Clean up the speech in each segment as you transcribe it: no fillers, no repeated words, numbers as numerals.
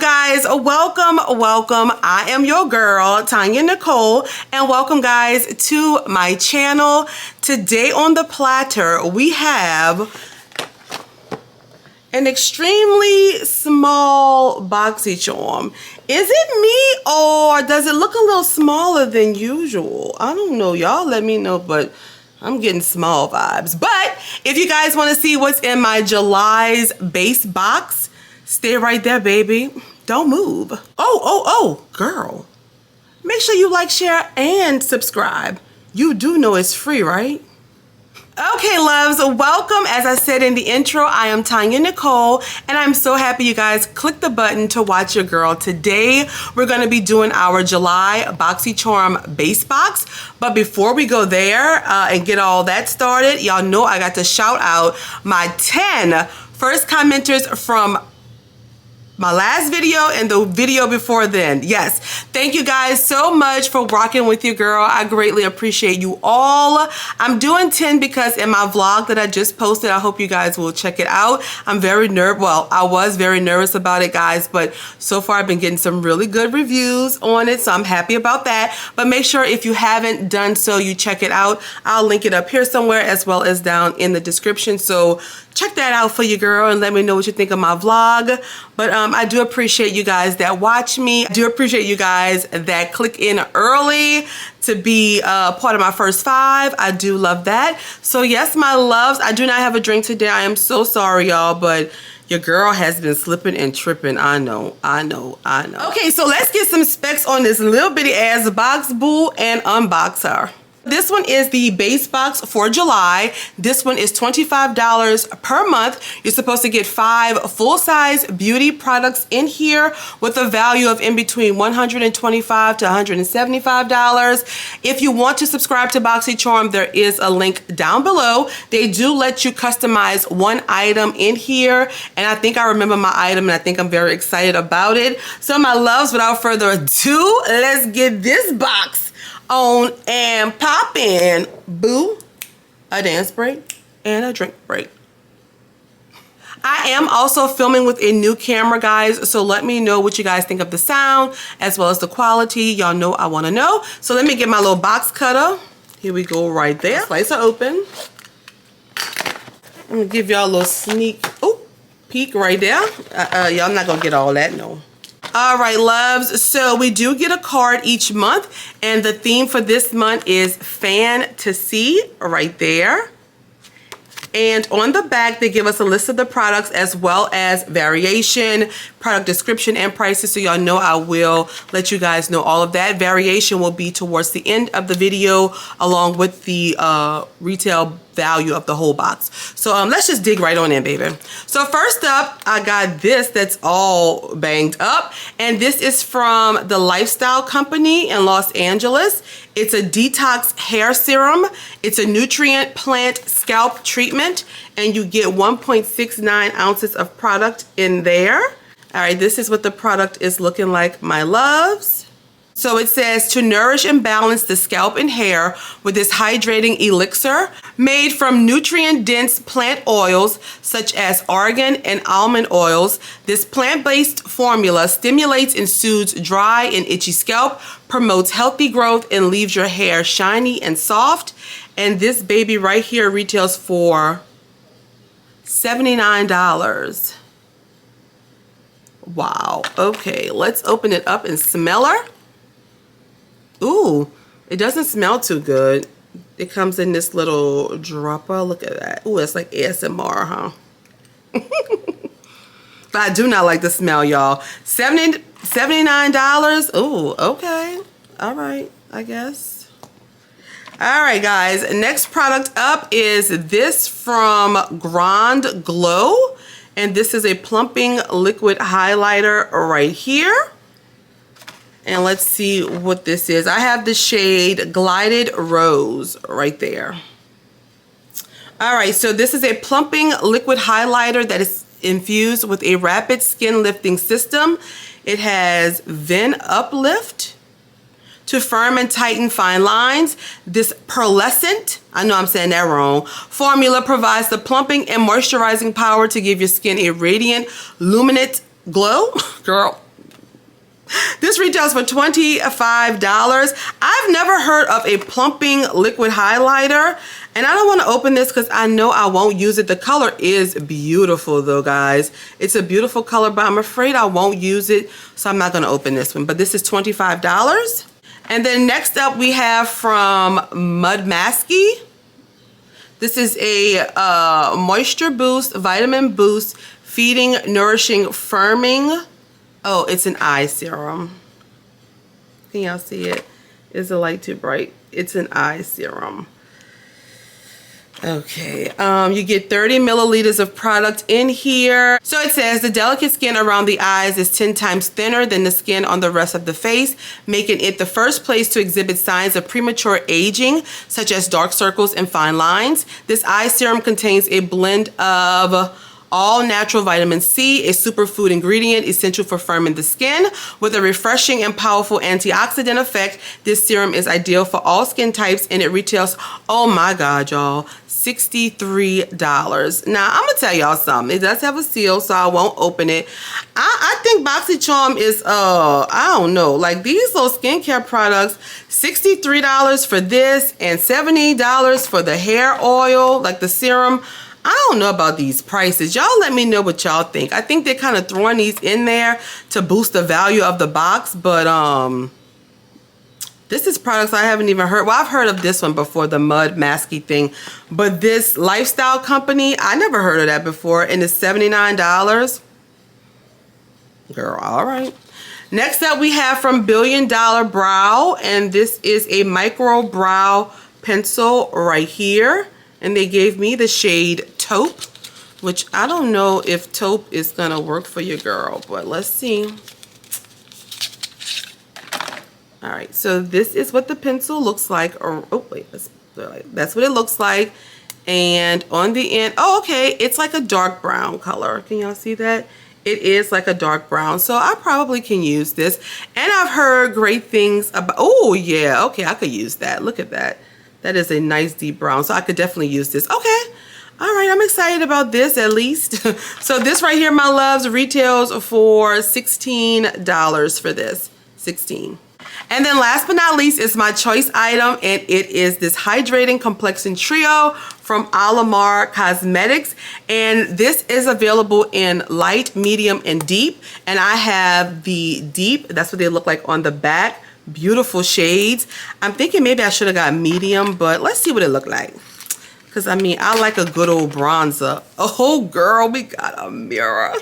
guys? Welcome. I am your girl, Tonyanicole, and welcome guys to my channel. Today on the platter, we have an extremely small Boxycharm. Is it me or does it look a little smaller than usual? I don't know, y'all let me know, but I'm getting small vibes. But if you guys want to see what's in my July's base box, stay right there, baby. Don't move. Oh, girl. Make sure you like, share, and subscribe. You do know it's free, right? Okay, loves, welcome. As I said in the intro, I am Tonyanicole, and I'm so happy you guys clicked the button to watch your girl. Today, we're going to be doing our July Boxycharm base box. But before we go there and get all that started, y'all know I got to shout out my 10 first commenters from my last video and the video before then. Yes, thank you guys so much for rocking with your girl. I greatly appreciate you all. I'm doing 10 because in my vlog that I just posted, I hope you guys will check it out. I'm very nervous. Well, I was very nervous about it, guys, but so far I've been getting some really good reviews on it, so I'm happy about that. But make sure if you haven't done so, you check it out. I'll link it up here somewhere as well as down in the description. So check that out for you, girl, and let me know what you think of my vlog. But I do appreciate you guys that watch me. I do appreciate you guys that click in early to be part of my first 5. I do love that. So yes, my loves, I do not have a drink today. I am so sorry, y'all, but your girl has been slipping and tripping. I know. Okay, so let's get some specs on this little bitty ass box, boo, and unbox her. This one is the base box for July. This one is $25 per month. You're supposed to get 5 full-size beauty products in here with a value of in between $125 to $175. If you want to subscribe to Boxycharm, there is a link down below. They do let you customize one item in here, and I think I remember my item, and I think I'm very excited about it. So my loves, without further ado, let's get this box on and pop in. Boo, a dance break and a drink break. I am also filming with a new camera, guys, so let me know what you guys think of the sound as well as the quality. Y'all know I want to know. So let me get my little box cutter. Here we go, right there. Slice are open. I'm gonna give y'all a little sneak peek right there. Y'all not gonna get all that, no. All right, loves, so we do get a card each month, and the theme for this month is fantasy right there. And on the back, they give us a list of the products as well as variation, product description, and prices. So y'all know I will let you guys know all of that. Variation will be towards the end of the video along with the retail value of the whole box. So let's just dig right on in, baby. So first up, I got this that's all banged up, and this is from the Lifestyle Company in Los Angeles. It's a detox hair serum. It's a nutrient plant scalp treatment, and you get 1.69 ounces of product in there. All right, this is what the product is looking like, my loves. So it says to nourish and balance the scalp and hair with this hydrating elixir made from nutrient-dense plant oils such as argan and almond oils. This plant-based formula stimulates and soothes dry and itchy scalp, promotes healthy growth, and leaves your hair shiny and soft. And this baby right here retails for $79. Wow. Okay, let's open it up and smell her. Ooh, it doesn't smell too good. It comes in this little dropper. Look at that. Ooh, it's like ASMR, huh? But I do not like the smell, y'all. $79. Ooh, okay. All right, I guess. All right, guys. Next product up is this from Grand Glow. And this is a plumping liquid highlighter right here. And let's see what this is. I have the shade Glided Rose right there. All right, so this is a plumping liquid highlighter that is infused with a rapid skin lifting system. It has Ven Uplift to firm and tighten fine lines. This pearlescent, I know I'm saying that wrong, formula provides the plumping and moisturizing power to give your skin a radiant, luminous glow. Girl, This retails for $25. I've never heard of a plumping liquid highlighter, and I don't want to open this because I know I won't use it. The color is beautiful though, guys. It's a beautiful color, but I'm afraid I won't use it, so I'm not going to open this one. But this is $25. And then next up we have from Mud Masky. This is a moisture boost, vitamin boost, feeding, nourishing, firming. Oh, it's an eye serum. Can y'all see it? Is the light too bright? It's an eye serum. Okay, you get 30 milliliters of product in here. So it says the delicate skin around the eyes is 10 times thinner than the skin on the rest of the face, making it the first place to exhibit signs of premature aging, such as dark circles and fine lines. This eye serum contains a blend of all natural vitamin C, a superfood ingredient essential for firming the skin. With a refreshing and powerful antioxidant effect, this serum is ideal for all skin types, and it retails, oh my God, y'all, $63. Now, I'm gonna tell y'all something. It does have a seal, so I won't open it. I think Boxycharm is, I don't know, like these little skincare products, $63 for this and $70 for the hair oil, like the serum. I don't know about these prices. Y'all let me know what y'all think. I think they're kind of throwing these in there to boost the value of the box, but this is products I haven't even heard. Well, I've heard of this one before, the Mud Masky thing, but this lifestyle company, I never heard of that before, and it's $79. Girl, all right. Next up we have from Billion Dollar Brow, and this is a micro brow pencil right here. And they gave me the shade Taupe, which I don't know if Taupe is gonna work for your girl, but let's see. All right, so this is what the pencil looks like. Or, oh wait, that's what it looks like. And on the end, oh okay, it's like a dark brown color. Can y'all see that? It is like a dark brown, so I probably can use this. And I've heard great things about, oh yeah, okay, I could use that. Look at that. That is a nice deep brown, so I could definitely use this. Okay, all right, I'm excited about this at least. So this right here, my loves, retails for $16 for this, 16. And then last but not least is my choice item, and it is this Hydrating Complexion Trio from Alamar Cosmetics. And this is available in light, medium, and deep. And I have the deep, that's what they look like on the back. Beautiful shades. I'm thinking maybe I should have got medium, but let's see what it looked like. Because I mean, I like a good old bronzer. Oh girl, we got a mirror.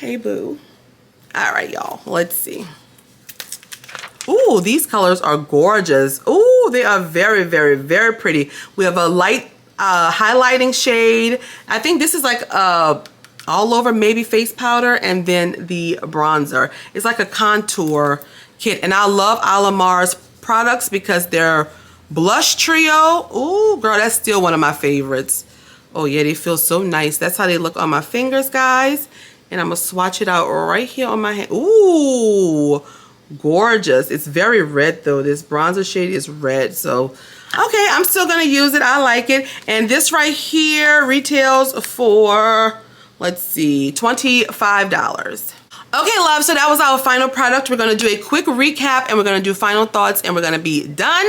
Hey boo. All right, y'all, let's see. Ooh, these colors are gorgeous. Ooh, they are very, very, very pretty. We have a light highlighting shade. I think this is like all over maybe face powder, and then the bronzer. It's like a contour kit, and I love Alamar's products because their blush trio, ooh girl, that's still one of my favorites. Oh yeah, they feel so nice. That's how they look on my fingers, guys. And I'm gonna swatch it out right here on my hand. Ooh, gorgeous. It's very red though. This bronzer shade is red, so okay, I'm still gonna use it. I like it. And this right here retails for, let's see, $25. Okay, love, so that was our final product. We're gonna do a quick recap, and we're gonna do final thoughts, and we're gonna be done.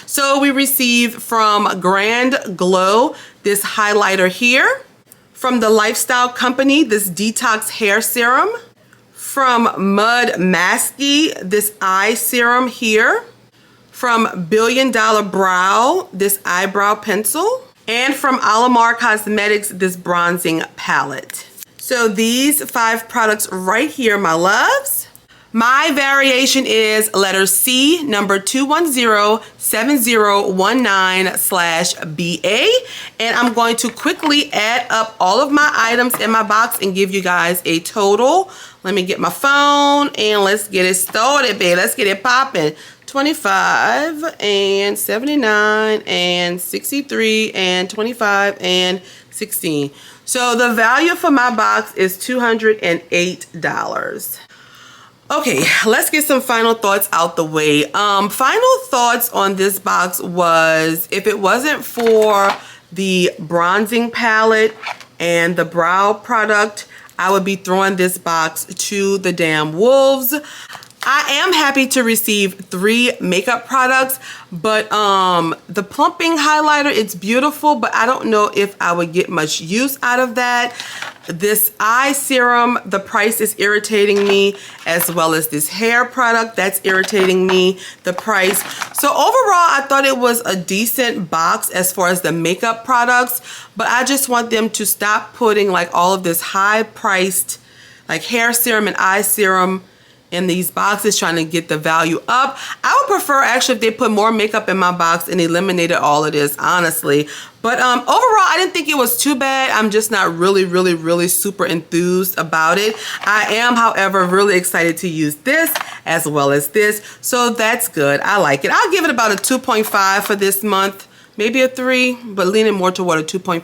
So we received from Grand Glow this highlighter here. From the Lifestyle Company, this Detox Hair Serum. From Mud Masky, this eye serum here. From Billion Dollar Brow, this eyebrow pencil. And from Alamar Cosmetics, this bronzing palette. So these 5 products right here, my loves. My variation is letter C, number 2107019/BA. And I'm going to quickly add up all of my items in my box and give you guys a total. Let me get my phone and let's get it started, babe. Let's get it popping. 25 and 79 and 63 and 25 and 16. So the value for my box is $208. Okay, let's get some final thoughts out the way. Final thoughts on this box was, if it wasn't for the bronzing palette and the brow product, I would be throwing this box to the damn wolves. I am happy to receive 3 makeup products, but the plumping highlighter, it's beautiful, but I don't know if I would get much use out of that. This eye serum, the price is irritating me, as well as this hair product, that's irritating me, the price. So overall, I thought it was a decent box as far as the makeup products, but I just want them to stop putting like all of this high-priced like hair serum and eye serum in these boxes, trying to get the value up. I would prefer actually if they put more makeup in my box and eliminated all of this, honestly. But overall, I didn't think it was too bad. I'm just not really super enthused about it. I am, however, really excited to use this as well as this. So that's good. I like it. I'll give it about a 2.5 for this month. Maybe a 3, but leaning more toward a 2.5.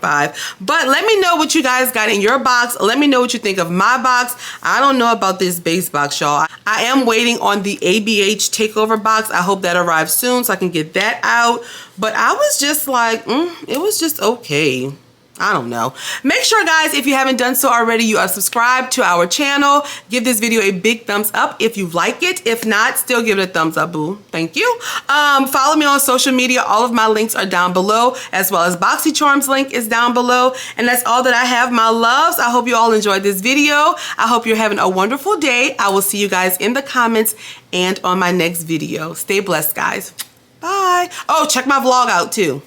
But let me know what you guys got in your box. Let me know what you think of my box. I don't know about this base box, y'all. I am waiting on the ABH takeover box. I hope that arrives soon so I can get that out. But I was just like, it was just okay. I don't know. Make sure, guys, if you haven't done so already, you are subscribed to our channel. Give this video a big thumbs up if you like it. If not, still give it a thumbs up, boo. Thank you. Follow me on social media. All of my links are down below, as well as Boxycharm's link is down below. And that's all that I have, my loves. I hope you all enjoyed this video. I hope you're having a wonderful day. I will see you guys in the comments and on my next video. Stay blessed, guys. Bye. Oh, check my vlog out, too.